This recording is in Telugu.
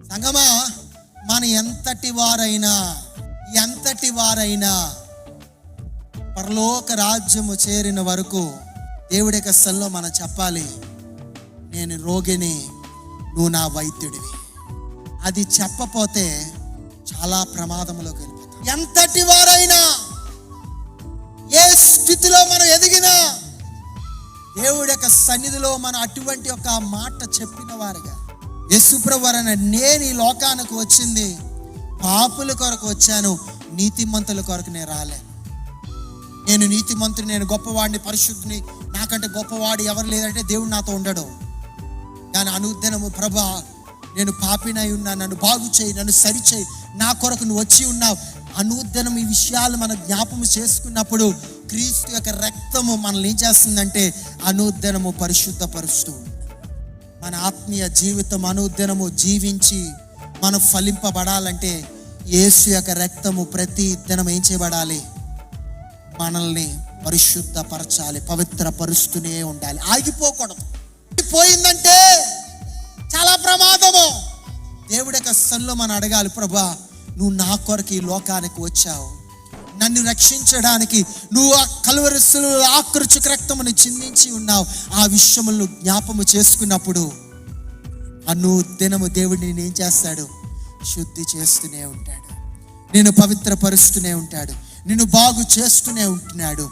సంగమా, మన ఎంతటి వారైనా పరలోక రాజ్యము చేరిన వరకు దేవుడి యొక్క సన్నిధిలో మనం చెప్పాలి, నేను రోగిని, నువ్వు నా వైద్యుడివి. అది చెప్పపోతే చాలా ప్రమాదంలోకి వెళ్ళిపోతాం. ఎంతటి వారైనా, ఏ స్థితిలో మనం ఎదిగినా దేవుడి యొక్క సన్నిధిలో మనం అటువంటి ఒక మాట చెప్పిన వారుగా, యేసుప్రభువు నేను ఈ లోకానికి వచ్చింది పాపుల కొరకు వచ్చాను, నీతిమంతుల కొరకు నేను రాలేను. నేను నీతిమంతుని, నేను గొప్పవాడిని, పరిశుద్ధిని, నాకంటే గొప్పవాడు ఎవరు లేదంటే దేవుడు నాతో ఉండడు. కానీ అనుదినము ప్రభా నేను పాపినై ఉన్నా, నన్ను బాగు చేయి, నన్ను సరిచేయి, నా కొరకు నువ్వు వచ్చి ఉన్నావు. అనుదినం ఈ విషయాలు మనం జ్ఞాపకం చేసుకున్నప్పుడు క్రీస్తు యొక్క రక్తము మనల్ని ఏం చేస్తుందంటే అనుదినము పరిశుద్ధపరుస్తూ, మన ఆత్మీయ జీవితం అనుదినము జీవించి మనం ఫలింపబడాలంటే యేసు యొక్క రక్తము ప్రతి దినం ఏం చేయబడాలి? మనల్ని పరిశుద్ధపరచాలి, పవిత్రపరుస్తూనే ఉండాలి, ఆగిపోకూడదు. పోయిందంటే చాలా ప్రమాదము. దేవుడి యొక్క సన్నిధిలో మనం అడగాలి, ప్రభా నువ్వు నా కొరకు ఈ లోకానికి వచ్చావు, నన్ను రక్షించడానికి నువ్వు ఆ కలువరి శిలువలో ఆకృచుక రక్తమును చిందించి ఉన్నావు. ఆ విషయములను జ్ఞాపము చేసుకున్నప్పుడు అనుదినము దేవుడు నేను ఏం చేస్తాడు? శుద్ధి చేస్తూనే ఉంటాడు, నేను పవిత్రపరుస్తూనే ఉంటాడు, నిన్ను బాగు చేస్తూనే ఉంటున్నాడు.